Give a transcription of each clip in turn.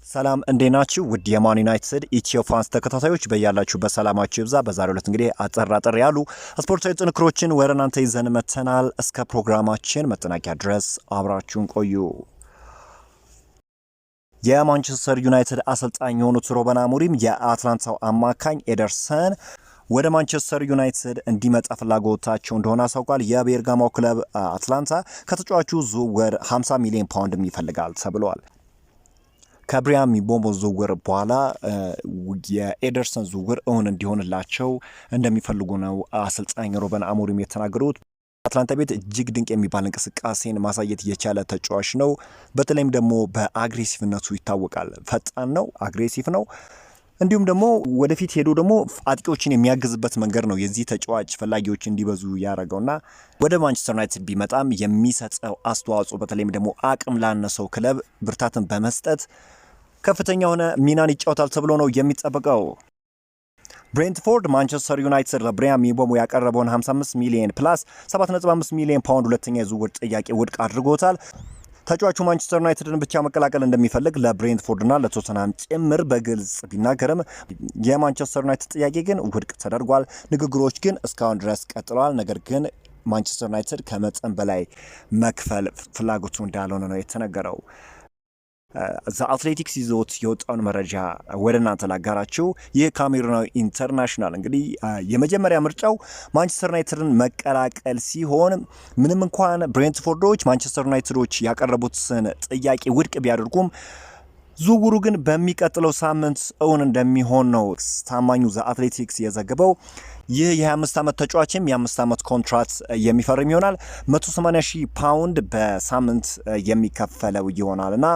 ሰላም እንዴናችሁ ውድ የማን ዩናይትድ ኢትዮ ፋንስ ተከታታዮች በያላችሁ በሰላማችሁ ይብዛ። በዛሬው ዕለት እንግዲህ አጠር ያሉ ስፖርታዊ ጥንክሮችን ወደ እናንተ ይዘን መተናል። እስከ ፕሮግራማችን መጠናቂያ ድረስ አብራችሁን ቆዩ። የማንቸስተር ዩናይትድ አሰልጣኝ የሆኑት ሩበን አሞሪም የአትላንታው አማካኝ ኤደርሰን ወደ ማንቸስተር ዩናይትድ እንዲመጣ ፍላጎታቸው እንደሆነ አሳውቋል። የቤርጋማው ክለብ አትላንታ ከተጫዋቹ ዝውውር 50 ሚሊዮን ፓውንድ ይፈልጋል ተብሏል። ከብሪያን ምቤሞ ዝውውር በኋላ የኤደርሰን ዝውውር እውን እንዲሆንላቸው እንደሚፈልጉ ነው አሰልጣኝ ሩበን አሞሪም የተናገሩት። አትላንታ ቤት እጅግ ድንቅ የሚባል እንቅስቃሴን ማሳየት የቻለ ተጫዋች ነው። በተለይም ደግሞ በአግሬሲቭነቱ ይታወቃል። ፈጣን ነው፣ አግሬሲቭ ነው። እንዲሁም ደግሞ ወደፊት ሄዶ ደግሞ አጥቂዎችን የሚያግዝበት መንገድ ነው የዚህ ተጫዋች ፈላጊዎች እንዲበዙ ያደረገውና ወደ ማንቸስተር ዩናይትድ ቢመጣም የሚሰጠው አስተዋጽኦ በተለይም ደግሞ አቅም ላነሰው ክለብ ብርታትን በመስጠት ከፍተኛ የሆነ ሚናን ይጫወታል ተብሎ ነው የሚጠበቀው። ብሬንትፎርድ ማንቸስተር ዩናይትድ ለብሪያን ምቤሞ ያቀረበውን 55 ሚሊዮን ፕላስ 7.5 ሚሊዮን ፓውንድ ሁለተኛ የዝውውር ጥያቄ ውድቅ አድርጎታል። ተጫዋቹ ማንቸስተር ዩናይትድን ብቻ መቀላቀል እንደሚፈልግ ለብሬንትፎርድና ለቶተንሃም ጭምር በግልጽ ቢናገርም የማንቸስተር ዩናይትድ ጥያቄ ግን ውድቅ ተደርጓል። ንግግሮች ግን እስካሁን ድረስ ቀጥለዋል። ነገር ግን ማንቸስተር ዩናይትድ ከመጠን በላይ መክፈል ፍላጎቱ እንዳልሆነ ነው የተነገረው። ዘ አትሌቲክስ ይዞት የወጣውን መረጃ ወደ እናንተ ላጋራችሁ። ይህ ካሜሩናዊ ኢንተርናሽናል እንግዲህ የመጀመሪያ ምርጫው ማንቸስተር ዩናይትድን መቀላቀል ሲሆን ምንም እንኳን ብሬንትፎርዶች ማንቸስተር ዩናይትዶች ያቀረቡትን ጥያቄ ውድቅ ቢያደርጉም ዝውውሩ ግን በሚቀጥለው ሳምንት እውን እንደሚሆን ነው ታማኙ ዘ አትሌቲክስ የዘገበው። ይህ የ25 ዓመት ተጫዋችም የ5 ዓመት ኮንትራት የሚፈርም ይሆናል። 180,000 ፓውንድ በሳምንት የሚከፈለው ይሆናልና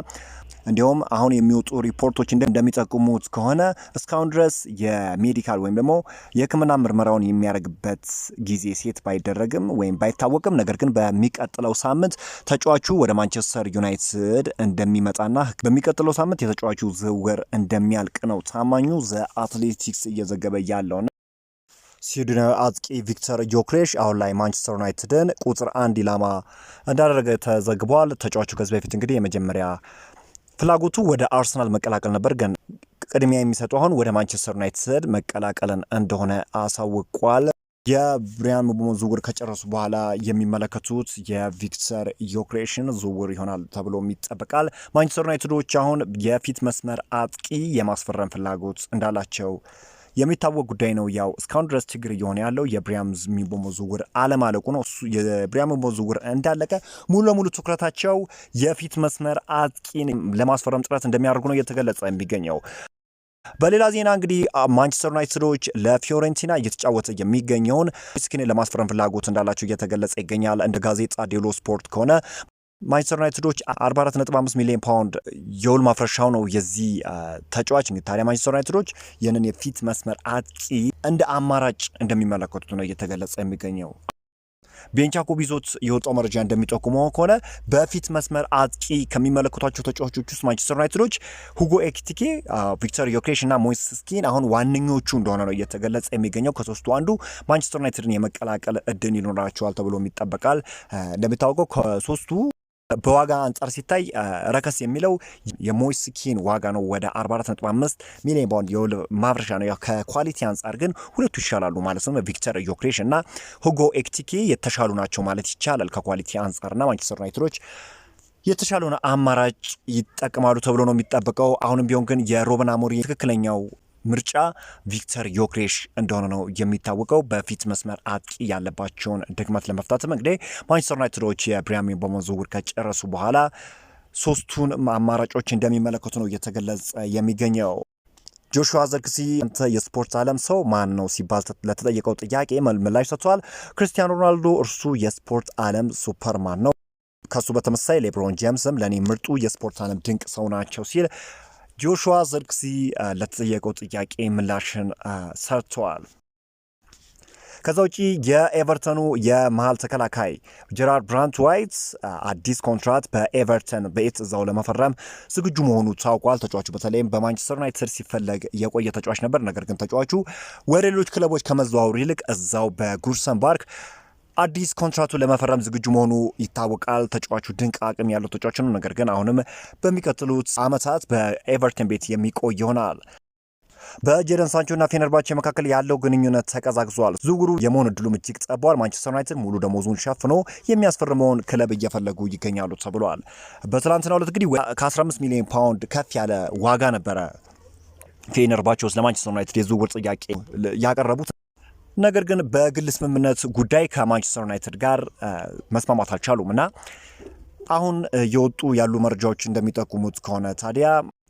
እንዲሁም አሁን የሚወጡ ሪፖርቶች እንደሚጠቁሙት ከሆነ እስካሁን ድረስ የሜዲካል ወይም ደግሞ የሕክምና ምርመራውን የሚያደርግበት ጊዜ ሴት ባይደረግም ወይም ባይታወቅም፣ ነገር ግን በሚቀጥለው ሳምንት ተጫዋቹ ወደ ማንቸስተር ዩናይትድ እንደሚመጣና በሚቀጥለው ሳምንት የተጫዋቹ ዝውውር እንደሚያልቅ ነው ታማኙ ዘ አትሌቲክስ እየዘገበ ያለው። ስዊድናዊ አጥቂ ቪክተር ዮክሬሽ አሁን ላይ ማንቸስተር ዩናይትድን ቁጥር 1 ኢላማ እንዳደረገ ተዘግቧል። ተጫዋቹ ከዚህ በፊት እንግዲህ የመጀመሪያ ፍላጎቱ ወደ አርሰናል መቀላቀል ነበር፣ ግን ቅድሚያ የሚሰጡ አሁን ወደ ማንቸስተር ዩናይትድ መቀላቀልን እንደሆነ አሳውቋል። የብሪያን ምቤሞ ዝውውር ከጨረሱ በኋላ የሚመለከቱት የቪክተር ዮክሬሽን ዝውውር ይሆናል ተብሎ ይጠበቃል። ማንቸስተር ዩናይትዶች አሁን የፊት መስመር አጥቂ የማስፈረም ፍላጎት እንዳላቸው የሚታወቅ ጉዳይ ነው። ያው እስካሁን ድረስ ችግር እየሆነ ያለው የብሪያን ምቤሞ ዝውውር አለማለቁ ነው። እሱ የብሪያን ምቤሞ ዝውውር እንዳለቀ ሙሉ ለሙሉ ትኩረታቸው የፊት መስመር አጥቂን ለማስፈረም ጥረት እንደሚያደርጉ ነው እየተገለጸ የሚገኘው። በሌላ ዜና እንግዲህ ማንቸስተር ዩናይትዶች ለፊዮሬንቲና እየተጫወተ የሚገኘውን ስኪን ለማስፈረም ፍላጎት እንዳላቸው እየተገለጸ ይገኛል። እንደ ጋዜጣ ዴሎ ስፖርት ከሆነ ማንቸስተር ዩናይትዶች 44.5 ሚሊዮን ፓውንድ የውል ማፍረሻው ነው የዚህ ተጫዋች። እንግዲህ ታዲያ ማንቸስተር ዩናይትዶች ይህንን የፊት መስመር አጥቂ እንደ አማራጭ እንደሚመለከቱት ነው እየተገለጸ የሚገኘው። ቤንቻኮብ ይዞት የወጣው መረጃ እንደሚጠቁመው ከሆነ በፊት መስመር አጥቂ ከሚመለከቷቸው ተጫዋቾች ውስጥ ማንቸስተር ዩናይትዶች ሁጎ ኤኪቲኬ፣ ቪክተር ዮክሬሽ እና ሞይሴስ ኪን አሁን ዋነኞቹ እንደሆነ ነው እየተገለጸ የሚገኘው። ከሶስቱ አንዱ ማንቸስተር ዩናይትድን የመቀላቀል እድል ይኖራቸዋል ተብሎ ይጠበቃል። እንደሚታወቀው ከሶስቱ በዋጋ አንጻር ሲታይ ረከስ የሚለው የሞይሴስ ኪን ዋጋ ነው፣ ወደ 44.5 ሚሊዮን ፓውንድ የውል ማፍረሻ ነው። ከኳሊቲ አንጻር ግን ሁለቱ ይሻላሉ ማለት ነው። ቪክተር ዮክሬሽ እና ሁጎ ኤኪቲኬ የተሻሉ ናቸው ማለት ይቻላል ከኳሊቲ አንጻርና ማንቸስተር ዩናይትዶች የተሻለውን አማራጭ ይጠቀማሉ ተብሎ ነው የሚጠበቀው። አሁንም ቢሆን ግን የሩበን አሞሪም ትክክለኛው ምርጫ ቪክተር ዮክሬሽ እንደሆነ ነው የሚታወቀው። በፊት መስመር አጥቂ ያለባቸውን ድክመት ለመፍታትም እንግዲህ ማንቸስተር ዩናይትዶች የብሪያን ምቤሞ ዝውውር ከጨረሱ በኋላ ሶስቱን አማራጮች እንደሚመለከቱ ነው እየተገለጸ የሚገኘው። ጆሹዋ ዘርክዚ አንተ የስፖርት ዓለም ሰው ማን ነው ሲባል ለተጠየቀው ጥያቄ ምላሽ ሰጥቷል። ክርስቲያኖ ሮናልዶ እርሱ የስፖርት ዓለም ሱፐርማን ነው፣ ከሱ በተመሳሳይ ሌብሮን ጄምስም ለእኔ ምርጡ የስፖርት ዓለም ድንቅ ሰው ናቸው ሲል ጆሹዋ ዘርክዚ ለተጠየቀው ጥያቄ ምላሽን ሰጥተዋል። ከዛ ውጪ የኤቨርተኑ የመሃል ተከላካይ ጀራርድ ብራንት ዋይት አዲስ ኮንትራት በኤቨርተን ቤት እዛው ለመፈረም ዝግጁ መሆኑ ታውቋል። ተጫዋቹ በተለይም በማንቸስተር ዩናይትድ ሲፈለግ የቆየ ተጫዋች ነበር። ነገር ግን ተጫዋቹ ወደ ሌሎች ክለቦች ከመዘዋወሩ ይልቅ እዛው በጉርሰን ባርክ አዲስ ኮንትራቱን ለመፈረም ዝግጁ መሆኑ ይታወቃል። ተጫዋቹ ድንቅ አቅም ያለው ተጫዋች ነው። ነገር ግን አሁንም በሚቀጥሉት ዓመታት በኤቨርተን ቤት የሚቆይ ይሆናል። በጄደን ሳንቾና ፌነርባቼ መካከል ያለው ግንኙነት ተቀዛቅዟል። ዝውውሩ የመሆን እድሉም እጅግ ጠቧል። ማንቸስተር ዩናይትድ ሙሉ ደሞዙን ሸፍኖ የሚያስፈርመውን ክለብ እየፈለጉ ይገኛሉ ተብሏል። በትላንትናው ዕለት እንግዲህ ከ15 ሚሊዮን ፓውንድ ከፍ ያለ ዋጋ ነበረ ፌነርባቼ ለማንቸስተር ዩናይትድ የዝውውር ጥያቄ ያቀረቡት። ነገር ግን በግል ስምምነት ጉዳይ ከማንቸስተር ዩናይትድ ጋር መስማማት አልቻሉም እና አሁን የወጡ ያሉ መረጃዎች እንደሚጠቁሙት ከሆነ ታዲያ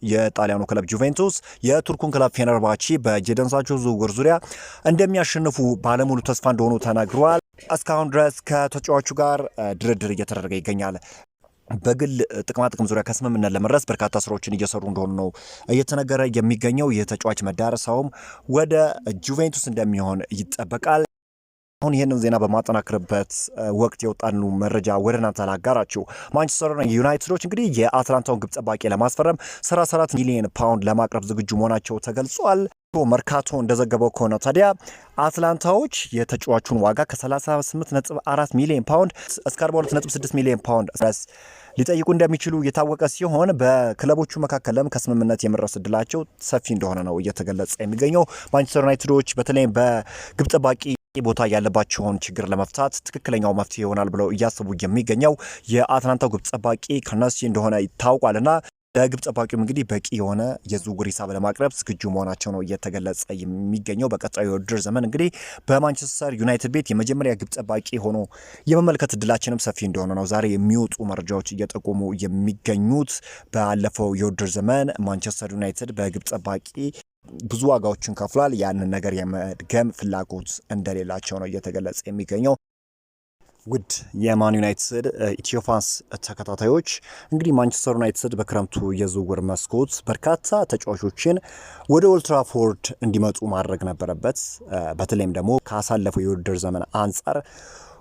የጣሊያኑ ክለብ ጁቬንቱስ የቱርኩን ክለብ ፌነርባቼ በጄደን ሳንቾ ዝውውር ዙሪያ እንደሚያሸንፉ ባለሙሉ ተስፋ እንደሆኑ ተናግረዋል። እስካሁን ድረስ ከተጫዋቹ ጋር ድርድር እየተደረገ ይገኛል። በግል ጥቅማጥቅም ዙሪያ ከስምምነት ለመድረስ በርካታ ስራዎችን እየሰሩ እንደሆኑ ነው እየተነገረ የሚገኘው። የተጫዋች መዳረሻውም ወደ ጁቬንቱስ እንደሚሆን ይጠበቃል። አሁን ይህንን ዜና በማጠናክርበት ወቅት የወጣኑ መረጃ ወደ እናንተ ላጋራችሁ። ማንቸስተር ዩናይትዶች እንግዲህ የአትላንታውን ግብ ጠባቂ ለማስፈረም 34 ሚሊዮን ፓውንድ ለማቅረብ ዝግጁ መሆናቸው ተገልጿል። መርካቶ እንደዘገበው ከሆነ ታዲያ አትላንታዎች የተጫዋቹን ዋጋ ከ38.4 ሚሊዮን ፓውንድ እስከ 42.6 ሚሊዮን ፓውንድ ድረስ ሊጠይቁ እንደሚችሉ የታወቀ ሲሆን በክለቦቹ መካከልም ከስምምነት የመድረስ እድላቸው ሰፊ እንደሆነ ነው እየተገለጸ የሚገኘው። ማንቸስተር ዩናይትዶች በተለይም በግብ ጠባቂ ቦታ ያለባቸውን ችግር ለመፍታት ትክክለኛው መፍትሄ ይሆናል ብለው እያሰቡ የሚገኘው የአትላንታው ግብ ጠባቂ ከነሲ እንደሆነ ይታወቃልና ለግብ ጠባቂውም እንግዲህ በቂ የሆነ የዝውውር ሂሳብ ለማቅረብ ዝግጁ መሆናቸው ነው እየተገለጸ የሚገኘው። በቀጣዩ የውድድር ዘመን እንግዲህ በማንቸስተር ዩናይትድ ቤት የመጀመሪያ ግብ ጠባቂ ሆኖ የመመልከት እድላችንም ሰፊ እንደሆነ ነው ዛሬ የሚወጡ መረጃዎች እየጠቆሙ የሚገኙት። ባለፈው የውድድር ዘመን ማንቸስተር ዩናይትድ በግብ ጠባቂ ብዙ ዋጋዎችን ከፍሏል። ያንን ነገር የመድገም ፍላጎት እንደሌላቸው ነው እየተገለጸ የሚገኘው። ውድ የማን ዩናይትድ ኢትዮ ፋንስ ተከታታዮች እንግዲህ ማንቸስተር ዩናይትድ በክረምቱ የዝውውር መስኮት በርካታ ተጫዋቾችን ወደ ኦልድ ትራፎርድ እንዲመጡ ማድረግ ነበረበት። በተለይም ደግሞ ካሳለፈው የውድድር ዘመን አንጻር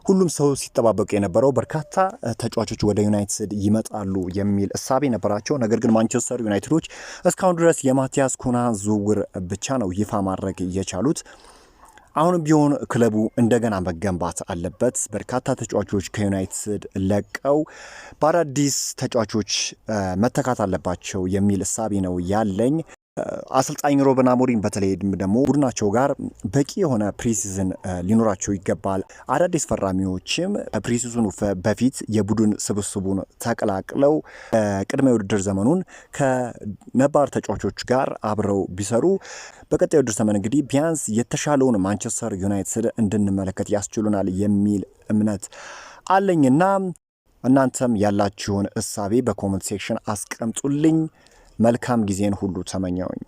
ሁሉም ሰው ሲጠባበቅ የነበረው በርካታ ተጫዋቾች ወደ ዩናይትድ ይመጣሉ የሚል እሳቤ ነበራቸው። ነገር ግን ማንቸስተር ዩናይትዶች እስካሁን ድረስ የማቲያስ ኩና ዝውውር ብቻ ነው ይፋ ማድረግ የቻሉት። አሁንም ቢሆን ክለቡ እንደገና መገንባት አለበት። በርካታ ተጫዋቾች ከዩናይትድ ለቀው በአዳዲስ ተጫዋቾች መተካት አለባቸው የሚል እሳቤ ነው ያለኝ። አሰልጣኝ ሩበን አሞሪም በተለይ ደግሞ ቡድናቸው ጋር በቂ የሆነ ፕሪሲዝን ሊኖራቸው ይገባል። አዳዲስ ፈራሚዎችም ፕሪሲዝኑ በፊት የቡድን ስብስቡን ተቀላቅለው ቅድመ የውድድር ዘመኑን ከነባር ተጫዋቾች ጋር አብረው ቢሰሩ በቀጣይ የውድድር ዘመን እንግዲህ ቢያንስ የተሻለውን ማንቸስተር ዩናይትድ እንድንመለከት ያስችሉናል የሚል እምነት አለኝና እናንተም ያላችሁን እሳቤ በኮመንት ሴክሽን አስቀምጡልኝ። መልካም ጊዜን ሁሉ ተመኘውኝ።